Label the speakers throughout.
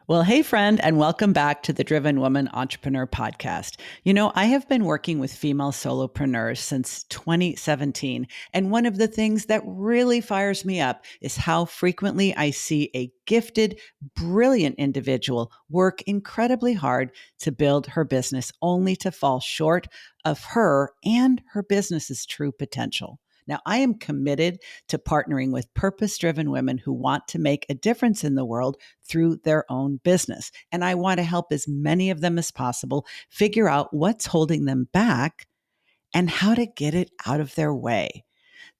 Speaker 1: Well, hey, friend, and welcome back to the Driven Woman Entrepreneur Podcast. I have been working with female solopreneurs since 2017. And one of the things that really fires me up is how frequently I see a gifted, brilliant individual work incredibly hard to build her business only to fall short of her and her business's true potential. Now, I am committed to partnering with purpose-driven women who want to make a difference in the world through their own business. And I want to help as many of them as possible figure out what's holding them back and how to get it out of their way.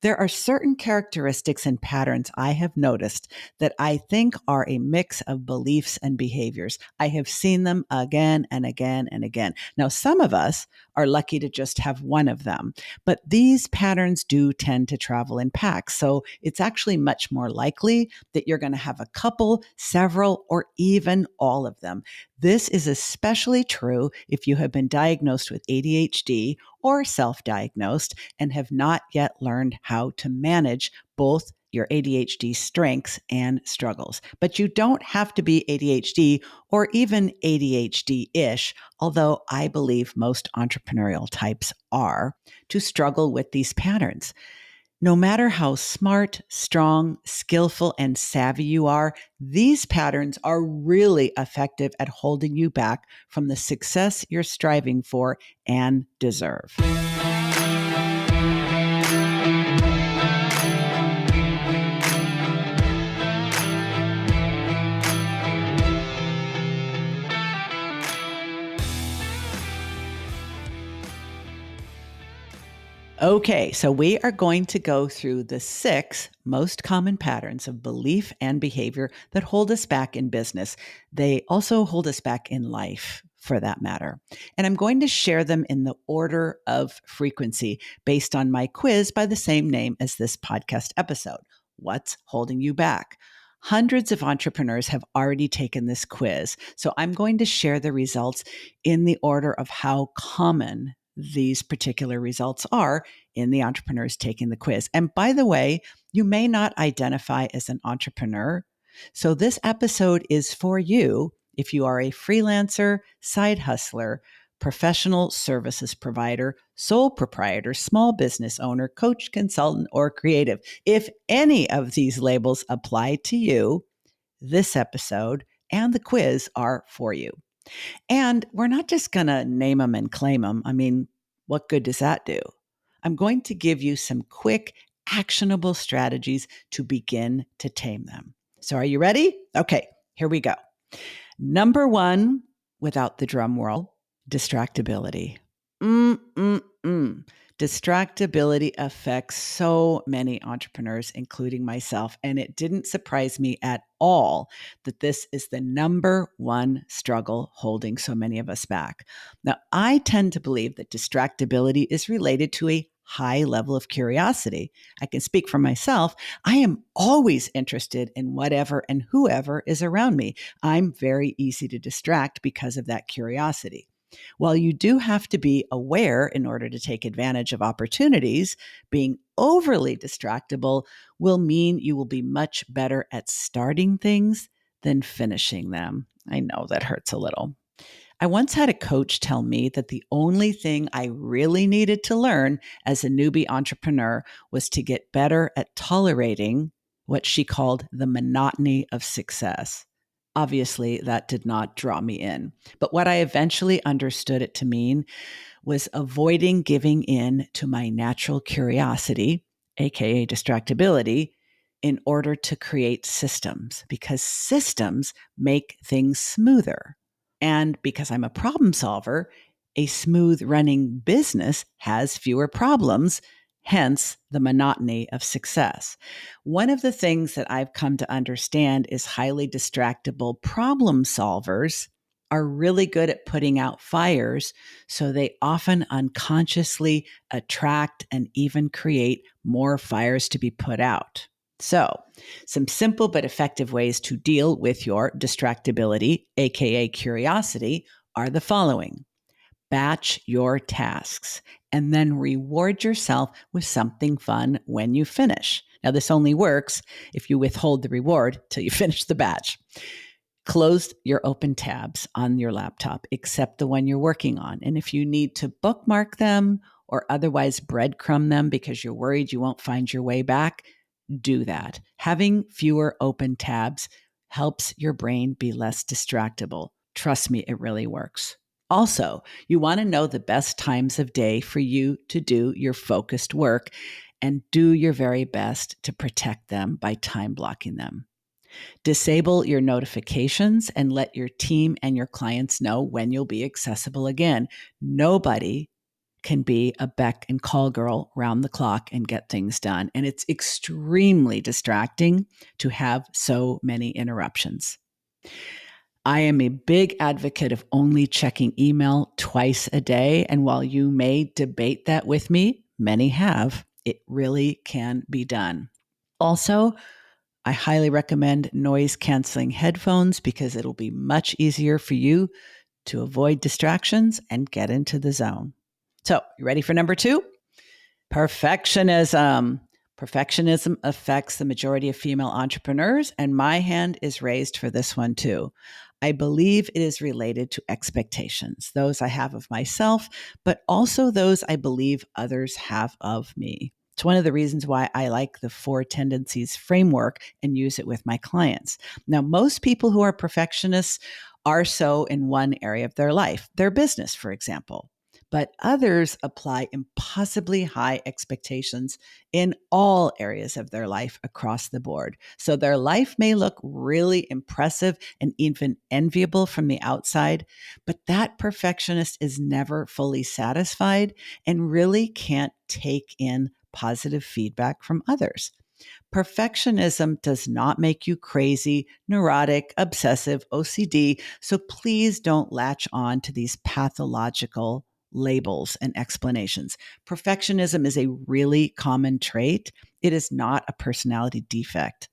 Speaker 1: There are certain characteristics and patterns I have noticed that I think are a mix of beliefs and behaviors. I have seen them again and again and again. Now, some of us are lucky to just have one of them, but these patterns do tend to travel in packs. So it's actually much more likely that you're going to have a couple, several, or even all of them. This is especially true if you have been diagnosed with ADHD or self-diagnosed and have not yet learned how to manage both your ADHD strengths and struggles. But you don't have to be ADHD or even ADHD-ish, although I believe most entrepreneurial types are, to struggle with these patterns. No matter how smart, strong, skillful, and savvy you are, these patterns are really effective at holding you back from the success you're striving for and deserve. Okay, so we are going to go through the 6 most common patterns of belief and behavior that hold us back in business. They also hold us back in life, for that matter. And I'm going to share them in the order of frequency based on my quiz by the same name as this podcast episode. What's holding you back? Hundreds of entrepreneurs have already taken this quiz, so I'm going to share the results in the order of how common these particular results are in the entrepreneurs taking the quiz. And by the way, you may not identify as an entrepreneur. So this episode is for you if you are a freelancer, side hustler, professional services provider, sole proprietor, small business owner, coach, consultant, or creative. If any of these labels apply to you, this episode and the quiz are for you. And we're not just going to name them and claim them. I mean, what good does that do? I'm going to give you some quick, actionable strategies to begin to tame them. So are you ready? Okay, here we go. Number 1, without the drum roll, distractibility. Distractibility affects so many entrepreneurs, including myself, and it didn't surprise me at all that this is the number 1 struggle holding so many of us back. Now, I tend to believe that distractibility is related to a high level of curiosity. I can speak for myself. I am always interested in whatever and whoever is around me. I'm very easy to distract because of that curiosity. While you do have to be aware in order to take advantage of opportunities, being overly distractible will mean you will be much better at starting things than finishing them. I know that hurts a little. I once had a coach tell me that the only thing I really needed to learn as a newbie entrepreneur was to get better at tolerating what she called the monotony of success. Obviously, that did not draw me in. But what I eventually understood it to mean was avoiding giving in to my natural curiosity, aka distractibility, in order to create systems, because systems make things smoother. And because I'm a problem solver, a smooth running business has fewer problems, hence the monotony of success. One of the things that I've come to understand is highly distractible problem solvers are really good at putting out fires, so they often unconsciously attract and even create more fires to be put out. So, some simple but effective ways to deal with your distractibility, aka curiosity, are the following. Batch your tasks and then reward yourself with something fun when you finish. Now, this only works if you withhold the reward till you finish the batch. Close your open tabs on your laptop, except the one you're working on. And if you need to bookmark them or otherwise breadcrumb them because you're worried you won't find your way back, do that. Having fewer open tabs helps your brain be less distractible. Trust me, it really works. Also, you want to know the best times of day for you to do your focused work and do your very best to protect them by time blocking them. Disable your notifications and let your team and your clients know when you'll be accessible again. Nobody can be a beck and call girl round the clock and get things done. And it's extremely distracting to have so many interruptions. I am a big advocate of only checking email twice a day. And while you may debate that with me, many have, it really can be done. Also, I highly recommend noise canceling headphones because it'll be much easier for you to avoid distractions and get into the zone. So, you ready for number 2? Perfectionism. Perfectionism affects the majority of female entrepreneurs, and my hand is raised for this one too. I believe it is related to expectations, those I have of myself, but also those I believe others have of me. It's one of the reasons why I like the 4 tendencies framework and use it with my clients. Now, most people who are perfectionists are so in one area of their life, their business, for example. But others apply impossibly high expectations in all areas of their life across the board. So their life may look really impressive and even enviable from the outside, but that perfectionist is never fully satisfied and really can't take in positive feedback from others. Perfectionism does not make you crazy, neurotic, obsessive, OCD, so please don't latch on to these pathological labels and explanations. Perfectionism is a really common trait. It is not a personality defect.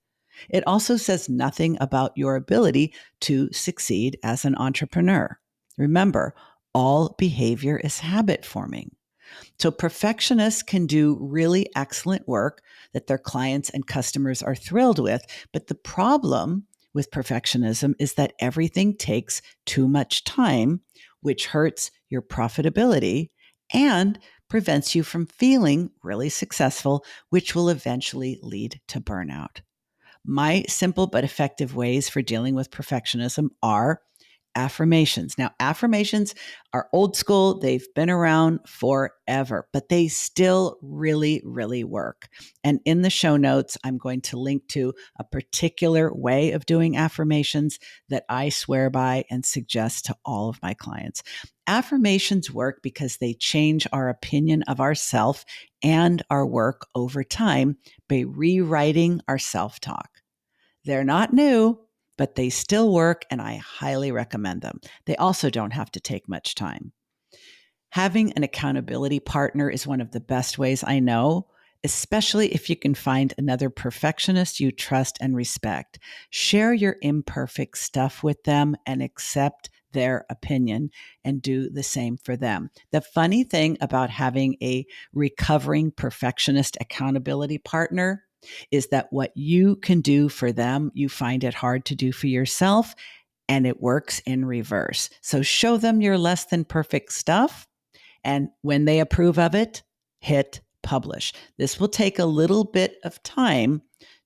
Speaker 1: It also says nothing about your ability to succeed as an entrepreneur. Remember, all behavior is habit forming. So perfectionists can do really excellent work that their clients and customers are thrilled with. But the problem with perfectionism is that everything takes too much time, which hurts your profitability and prevents you from feeling really successful, which will eventually lead to burnout. My simple but effective ways for dealing with perfectionism are affirmations. Now, affirmations are old school. They've been around forever, but they still really, really work. And in the show notes, I'm going to link to a particular way of doing affirmations that I swear by and suggest to all of my clients. Affirmations work because they change our opinion of ourself and our work over time by rewriting our self-talk. They're not new, but they still work, and I highly recommend them. They also don't have to take much time. Having an accountability partner is one of the best ways I know, especially if you can find another perfectionist you trust and respect. Share your imperfect stuff with them and accept their opinion and do the same for them. The funny thing about having a recovering perfectionist accountability partner is that what you can do for them, you find it hard to do for yourself, and it works in reverse. So show them your less than perfect stuff, and when they approve of it, hit publish. This will take a little bit of time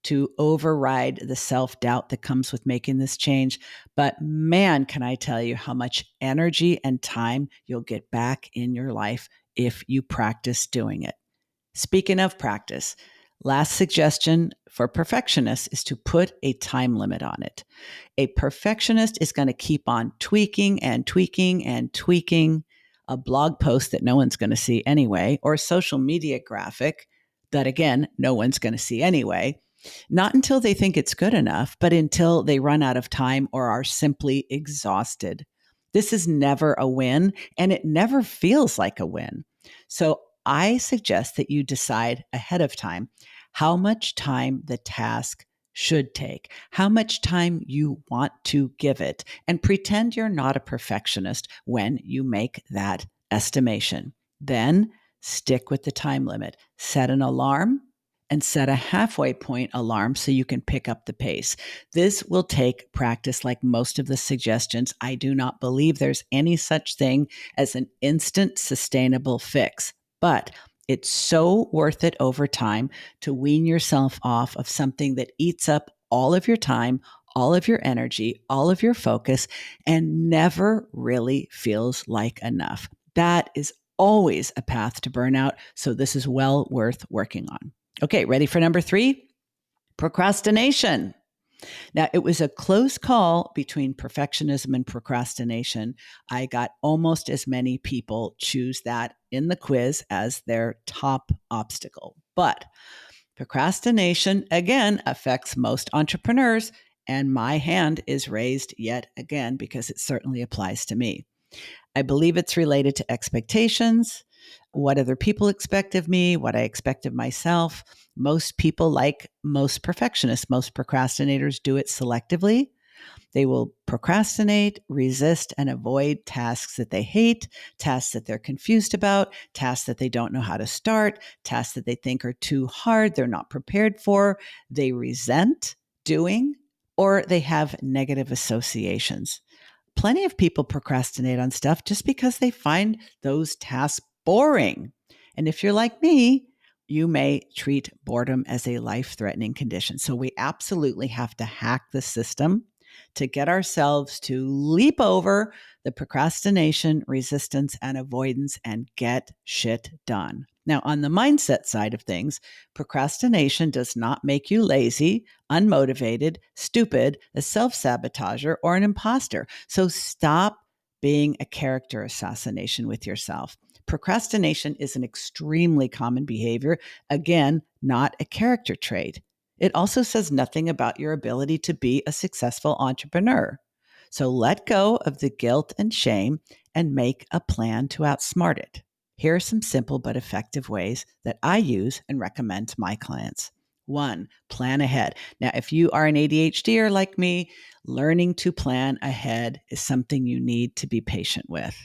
Speaker 1: to override the self-doubt that comes with making this change. But man, can I tell you how much energy and time you'll get back in your life if you practice doing it. Speaking of practice, last suggestion for perfectionists is to put a time limit on it. A perfectionist is going to keep on tweaking and tweaking and tweaking a blog post that no one's going to see anyway, or a social media graphic that, again, no one's going to see anyway, not until they think it's good enough, but until they run out of time or are simply exhausted. This is never a win, and it never feels like a win. So I suggest that you decide ahead of time how much time the task should take, how much time you want to give it, and pretend you're not a perfectionist when you make that estimation. Then stick with the time limit. Set an alarm and set a halfway point alarm so you can pick up the pace. This will take practice like most of the suggestions. I do not believe there's any such thing as an instant sustainable fix, but it's so worth it over time to wean yourself off of something that eats up all of your time, all of your energy, all of your focus, and never really feels like enough. That is always a path to burnout. So this is well worth working on. Okay, ready for number 3? Procrastination. Now, it was a close call between perfectionism and procrastination. I got almost as many people choose that in the quiz as their top obstacle. But procrastination, again, affects most entrepreneurs, and my hand is raised yet again because it certainly applies to me. I believe it's related to expectations, what other people expect of me, what I expect of myself. Most people, like most perfectionists, most procrastinators, do it selectively. They will procrastinate, resist, and avoid tasks that they hate, tasks that they're confused about, tasks that they don't know how to start, tasks that they think are too hard, they're not prepared for, they resent doing, or they have negative associations. Plenty of people procrastinate on stuff just because they find those tasks boring. And if you're like me, you may treat boredom as a life-threatening condition. So we absolutely have to hack the system to get ourselves to leap over the procrastination, resistance, and avoidance and get shit done. Now, on the mindset side of things, procrastination does not make you lazy, unmotivated, stupid, a self-sabotager, or an imposter. So stop being a character assassination with yourself. Procrastination is an extremely common behavior. Again, not a character trait. It also says nothing about your ability to be a successful entrepreneur. So let go of the guilt and shame and make a plan to outsmart it. Here are some simple but effective ways that I use and recommend to my clients. 1, plan ahead. Now, if you are an ADHDer like me, learning to plan ahead is something you need to be patient with.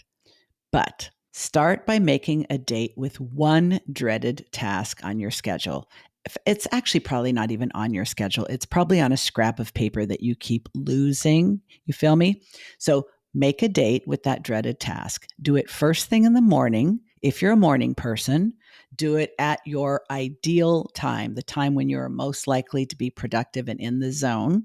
Speaker 1: But start by making a date with one dreaded task on your schedule. It's actually probably not even on your schedule. It's probably on a scrap of paper that you keep losing. You feel me? So make a date with that dreaded task. Do it first thing in the morning. If you're a morning person, do it at your ideal time, the time when you're most likely to be productive and in the zone.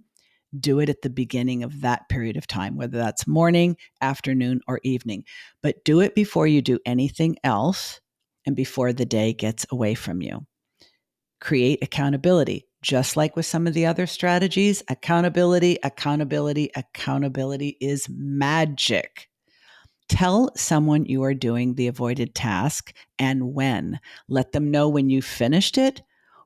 Speaker 1: Do it at the beginning of that period of time, whether that's morning, afternoon, or evening. But do it before you do anything else and before the day gets away from you. Create accountability. Just like with some of the other strategies, accountability is magic. Tell someone you are doing the avoided task and when. Let them know when you finished it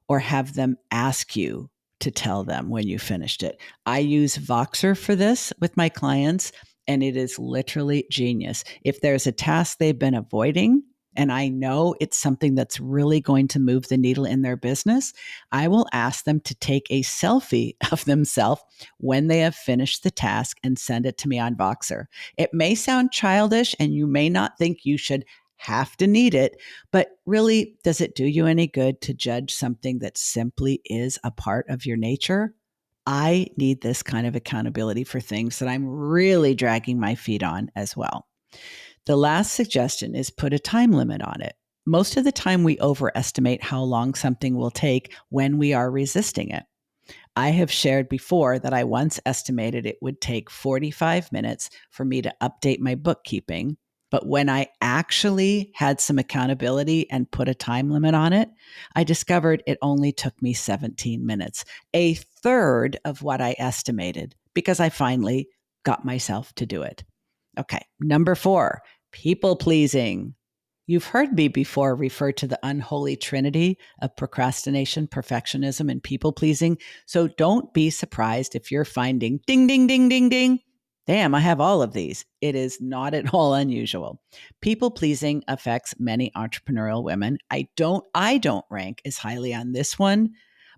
Speaker 1: or have them ask you to tell them when you finished it. I use Voxer for this with my clients, and it is literally genius. If there's a task they've been avoiding, and I know it's something that's really going to move the needle in their business, I will ask them to take a selfie of themselves when they have finished the task and send it to me on Voxer. It may sound childish and you may not think you should have to need it, but really, does it do you any good to judge something that simply is a part of your nature? I need this kind of accountability for things that I'm really dragging my feet on as well. The last suggestion is put a time limit on it. Most of the time, we overestimate how long something will take when we are resisting it. I have shared before that I once estimated it would take 45 minutes for me to update my bookkeeping. But when I actually had some accountability and put a time limit on it, I discovered it only took me 17 minutes, a third of what I estimated, because I finally got myself to do it. Okay, number 4, people pleasing. You've heard me before refer to the unholy trinity of procrastination, perfectionism, and people pleasing. So don't be surprised if you're finding ding, ding, ding, ding, ding. Damn, I have all of these. It is not at all unusual. People pleasing affects many entrepreneurial women. I don't rank as highly on this one,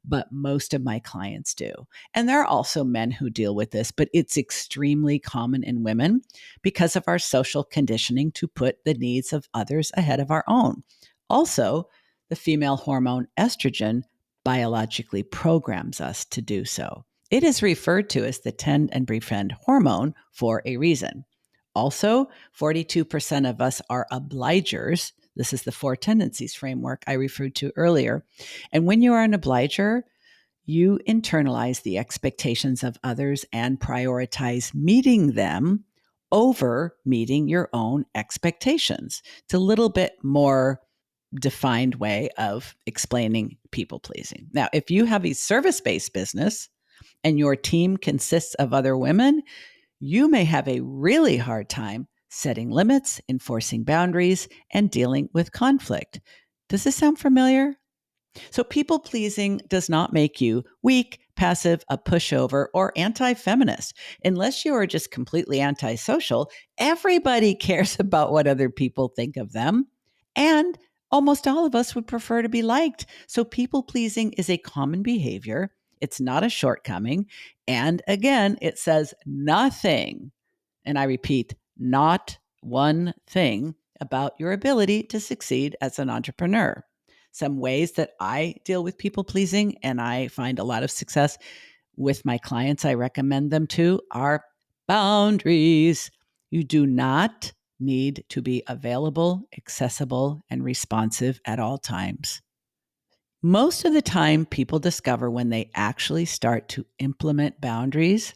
Speaker 1: but most of my clients do. And there are also men who deal with this, but it's extremely common in women because of our social conditioning to put the needs of others ahead of our own. Also, the female hormone estrogen biologically programs us to do so. It is referred to as the tend and befriend hormone for a reason. Also, 42% of us are obligers. This is the four tendencies framework I referred to earlier. And when you are an obliger, you internalize the expectations of others and prioritize meeting them over meeting your own expectations. It's a little bit more defined way of explaining people pleasing. Now, if you have a service based business and your team consists of other women, you may have a really hard time setting limits, enforcing boundaries, and dealing with conflict. Does this sound familiar? So, people pleasing does not make you weak, passive, a pushover, or anti feminist. Unless you are just completely antisocial, everybody cares about what other people think of them. And almost all of us would prefer to be liked. So, people pleasing is a common behavior. It's not a shortcoming. And again, it says nothing, and I repeat, not one thing about your ability to succeed as an entrepreneur. Some ways that I deal with people pleasing and I find a lot of success with my clients, I recommend them to, are boundaries. You do not need to be available, accessible, and responsive at all times. Most of the time, people discover when they actually start to implement boundaries,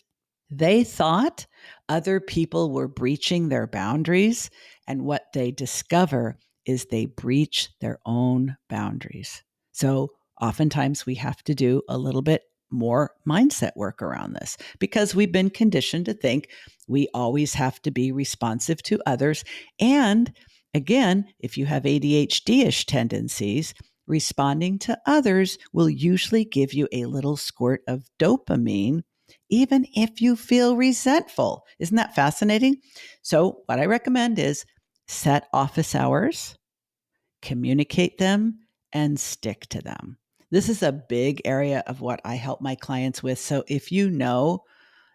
Speaker 1: they thought other people were breaching their boundaries, and what they discover is they breach their own boundaries. So oftentimes we have to do a little bit more mindset work around this because we've been conditioned to think we always have to be responsive to others. And again, if you have ADHD-ish tendencies, responding to others will usually give you a little squirt of dopamine even if you feel resentful. Isn't that fascinating? So, what I recommend is set office hours, communicate them, and stick to them. This is a big area of what I help my clients with. So, if you know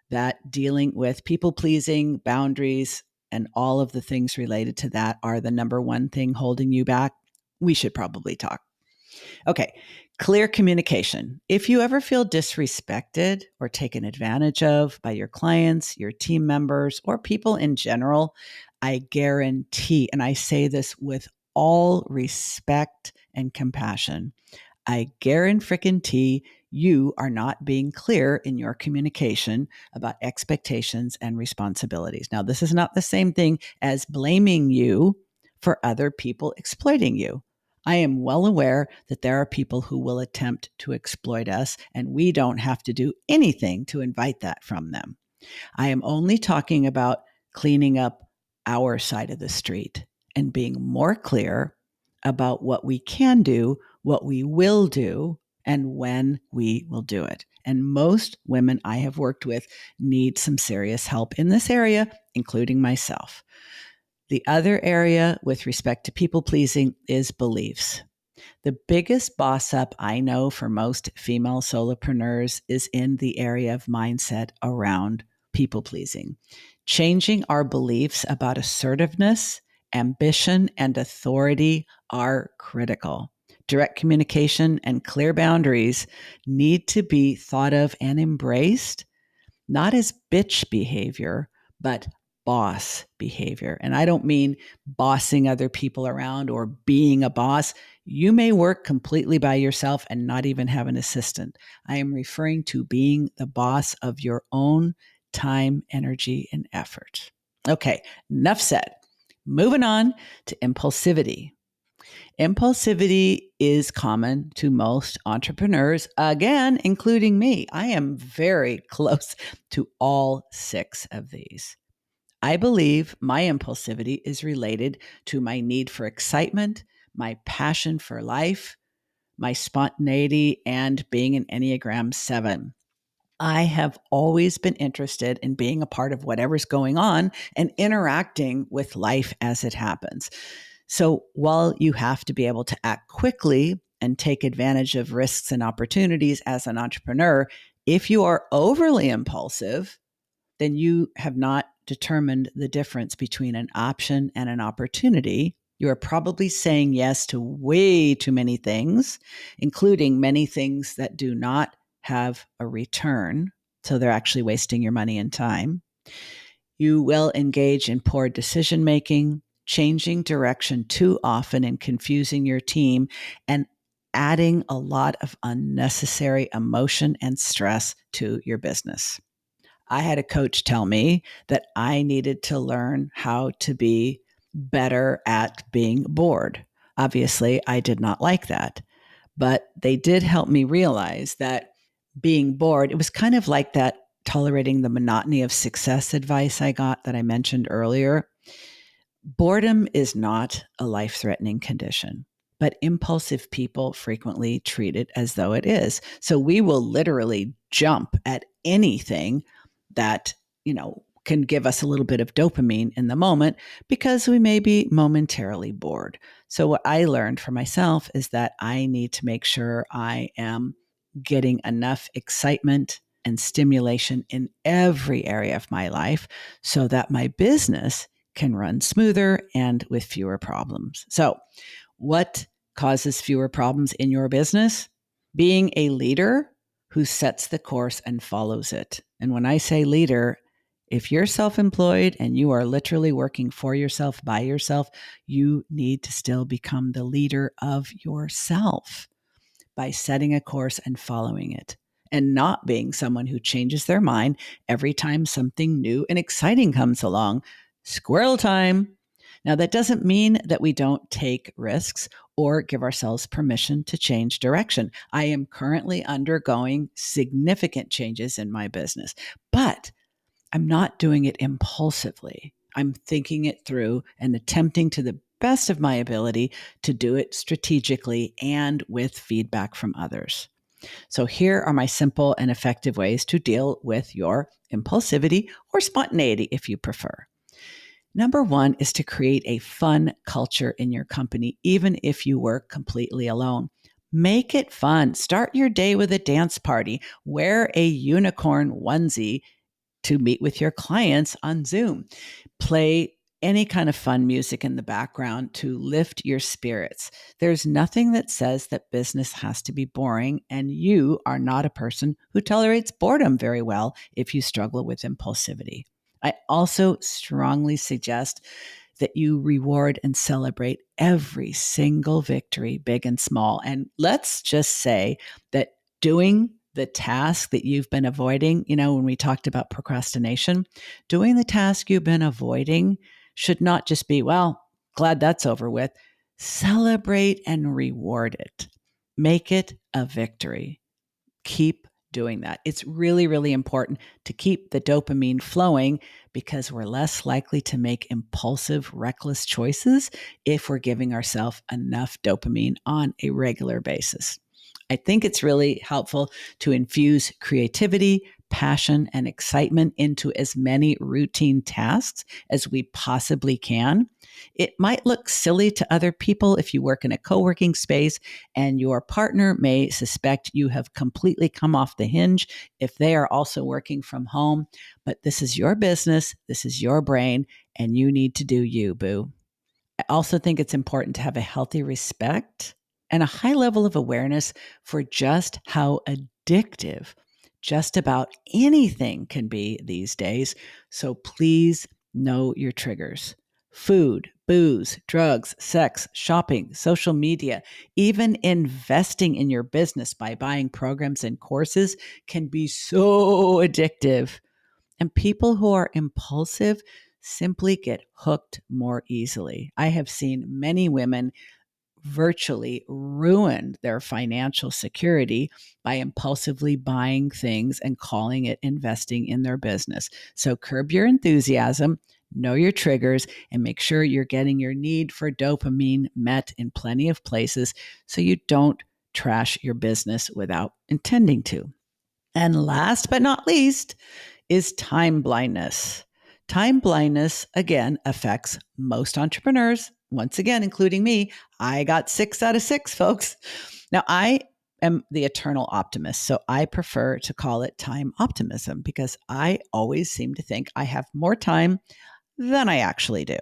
Speaker 1: that dealing with people pleasing, boundaries, and all of the things related to that are the number one thing holding you back, we should probably talk. Okay, clear communication. If you ever feel disrespected or taken advantage of by your clients, your team members, or people in general, I guarantee, and I say this with all respect and compassion, I guarantee you are not being clear in your communication about expectations and responsibilities. Now, this is not the same thing as blaming you for other people exploiting you. I am well aware that there are people who will attempt to exploit us, and we don't have to do anything to invite that from them. I am only talking about cleaning up our side of the street and being more clear about what we can do, what we will do, and when we will do it. And most women I have worked with need some serious help in this area, including myself. The other area with respect to people pleasing is beliefs. The biggest boss up I know for most female solopreneurs is in the area of mindset around people pleasing. Changing our beliefs about assertiveness, ambition, and authority are critical. Direct communication and clear boundaries need to be thought of and embraced, not as bitch behavior, but boss behavior. And I don't mean bossing other people around or being a boss. You may work completely by yourself and not even have an assistant. I am referring to being the boss of your own time, energy, and effort. Okay, enough said. Moving on to impulsivity. Impulsivity is common to most entrepreneurs, again, including me. I am very close to all six of these. I believe my impulsivity is related to my need for excitement, my passion for life, my spontaneity, and being an Enneagram 7. I have always been interested in being a part of whatever's going on and interacting with life as it happens. So while you have to be able to act quickly and take advantage of risks and opportunities as an entrepreneur, if you are overly impulsive, then you have not determined the difference between an option and an opportunity. You are probably saying yes to way too many things, including many things that do not have a return. So they're actually wasting your money and time. You will engage in poor decision making, changing direction too often and confusing your team, and adding a lot of unnecessary emotion and stress to your business. I had a coach tell me that I needed to learn how to be better at being bored. Obviously, I did not like that, but they did help me realize that being bored, it was kind of like that tolerating the monotony of success advice I got that I mentioned earlier. Boredom is not a life threatening condition, but impulsive people frequently treat it as though it is. So we will literally jump at anything that, can give us a little bit of dopamine in the moment because we may be momentarily bored. So what I learned for myself is that I need to make sure I am getting enough excitement and stimulation in every area of my life so that my business can run smoother and with fewer problems. So, what causes fewer problems in your business? Being a leader who sets the course and follows it. And when I say leader, if you're self employed and you are literally working for yourself, by yourself, you need to still become the leader of yourself by setting a course and following it, and not being someone who changes their mind every time something new and exciting comes along. Squirrel time. Now, that doesn't mean that we don't take risks or give ourselves permission to change direction. I am currently undergoing significant changes in my business, but I'm not doing it impulsively. I'm thinking it through and attempting to the best of my ability to do it strategically and with feedback from others. So, here are my simple and effective ways to deal with your impulsivity or spontaneity, if you prefer. Number one is to create a fun culture in your company, even if you work completely alone. Make it fun. Start your day with a dance party. Wear a unicorn onesie to meet with your clients on Zoom. Play any kind of fun music in the background to lift your spirits. There's nothing that says that business has to be boring, and you are not a person who tolerates boredom very well if you struggle with impulsivity. I also strongly suggest that you reward and celebrate every single victory, big and small. And let's just say that doing the task that you've been avoiding, when we talked about procrastination, doing the task you've been avoiding should not just be, well, glad that's over with. Celebrate and reward it. Make it a victory. Keep doing that. It's really, really important to keep the dopamine flowing because we're less likely to make impulsive, reckless choices if we're giving ourselves enough dopamine on a regular basis. I think it's really helpful to infuse creativity, passion, and excitement into as many routine tasks as we possibly can. It might look silly to other people if you work in a co-working space and your partner may suspect you have completely come off the hinge if they are also working from home. But this is your business, this is your brain, and you need to do you, boo. I also think it's important to have a healthy respect and a high level of awareness for just how addictive just about anything can be these days. So please know your triggers. Food, booze, drugs, sex, shopping, social media, even investing in your business by buying programs and courses can be so addictive. And people who are impulsive simply get hooked more easily. I have seen many women virtually ruin their financial security by impulsively buying things and calling it investing in their business. So curb your enthusiasm, know your triggers, and make sure you're getting your need for dopamine met in plenty of places so you don't trash your business without intending to. And last but not least is time blindness. Time blindness, again, affects most entrepreneurs, once again, including me. I got 6 out of 6, folks. Now, I am the eternal optimist, so I prefer to call it time optimism because I always seem to think I have more time than I actually do.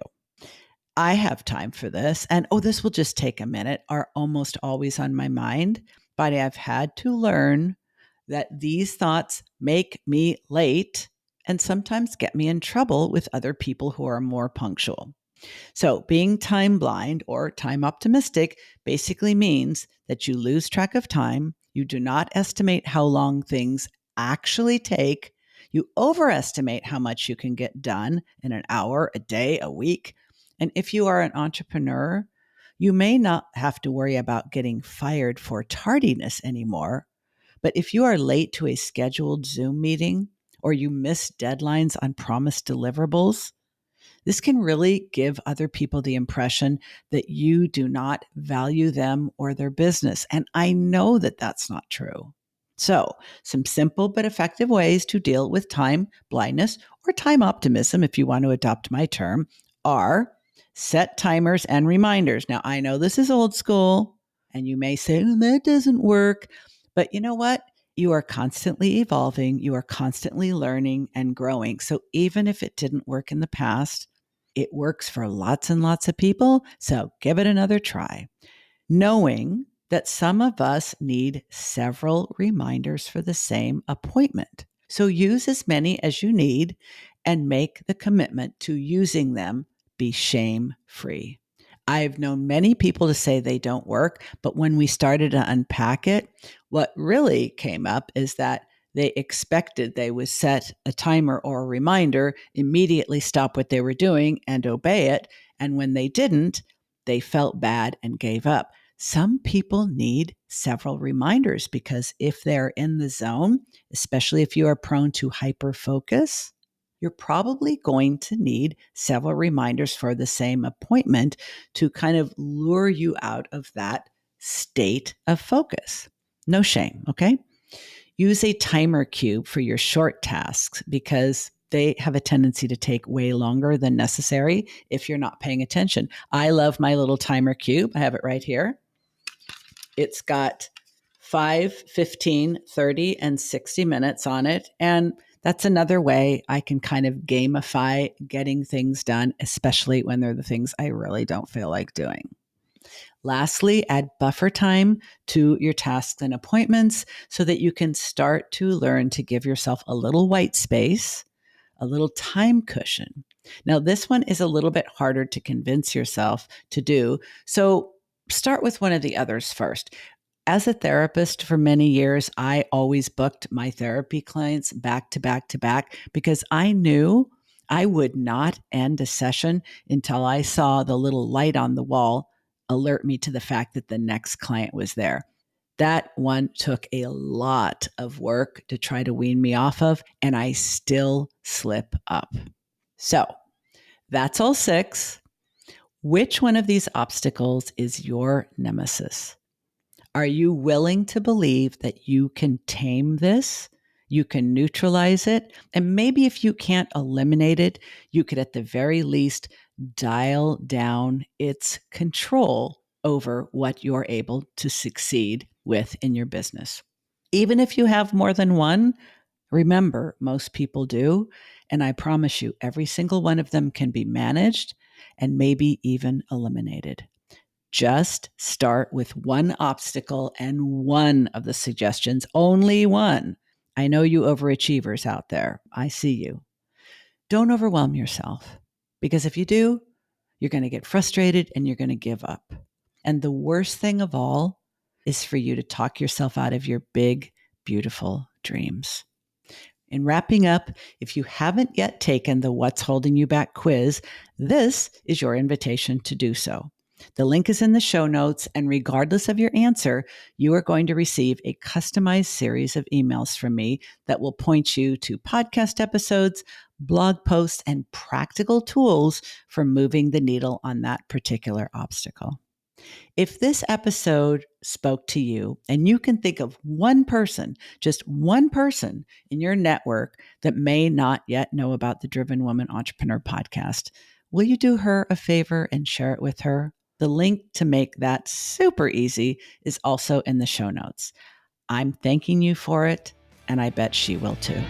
Speaker 1: I have time for this, and oh, this will just take a minute, are almost always on my mind. But I've had to learn that these thoughts make me late and sometimes get me in trouble with other people who are more punctual. So, being time blind or time optimistic basically means that you lose track of time. You do not estimate how long things actually take. You overestimate how much you can get done in an hour, a day, a week. And if you are an entrepreneur, you may not have to worry about getting fired for tardiness anymore. But if you are late to a scheduled Zoom meeting or you miss deadlines on promised deliverables, this can really give other people the impression that you do not value them or their business. And I know that that's not true. So, some simple but effective ways to deal with time blindness or time optimism, if you want to adopt my term, are set timers and reminders. Now, I know this is old school, and you may say, that doesn't work. But you know what? You are constantly evolving, you are constantly learning and growing. So, even if it didn't work in the past, it works for lots and lots of people, so give it another try. Knowing that some of us need several reminders for the same appointment. So use as many as you need and make the commitment to using them be shame free. I've known many people to say they don't work, but when we started to unpack it, what really came up is that they expected they would set a timer or a reminder, immediately stop what they were doing and obey it. And when they didn't, they felt bad and gave up. Some people need several reminders because if they're in the zone, especially if you are prone to hyper focus, you're probably going to need several reminders for the same appointment to kind of lure you out of that state of focus. No shame, okay? Use a timer cube for your short tasks because they have a tendency to take way longer than necessary if you're not paying attention. I love my little timer cube. I have it right here. It's got 5, 15, 30, and 60 minutes on it. And that's another way I can kind of gamify getting things done, especially when they're the things I really don't feel like doing. Lastly, add buffer time to your tasks and appointments so that you can start to learn to give yourself a little white space, a little time cushion. Now, this one is a little bit harder to convince yourself to do. So start with one of the others first. As a therapist for many years, I always booked my therapy clients back to back to back because I knew I would not end a session until I saw the little light on the wall alert me to the fact that the next client was there. That one took a lot of work to try to wean me off of, and I still slip up. So that's all 6. Which one of these obstacles is your nemesis? Are you willing to believe that you can tame this? You can neutralize it. And maybe if you can't eliminate it, you could at the very least dial down its control over what you're able to succeed with in your business. Even if you have more than one, remember, most people do. And I promise you, every single one of them can be managed and maybe even eliminated. Just start with one obstacle and one of the suggestions, only one. I know you overachievers out there. I see you. Don't overwhelm yourself because if you do, you're going to get frustrated and you're going to give up. And the worst thing of all is for you to talk yourself out of your big, beautiful dreams. In wrapping up, if you haven't yet taken the What's Holding You Back quiz, this is your invitation to do so. The link is in the show notes, and regardless of your answer, you are going to receive a customized series of emails from me that will point you to podcast episodes, blog posts, and practical tools for moving the needle on that particular obstacle. If this episode spoke to you and you can think of one person, just one person in your network that may not yet know about the Driven Woman Entrepreneur podcast, will you do her a favor and share it with her? The link to make that super easy is also in the show notes. I'm thanking you for it, and I bet she will too.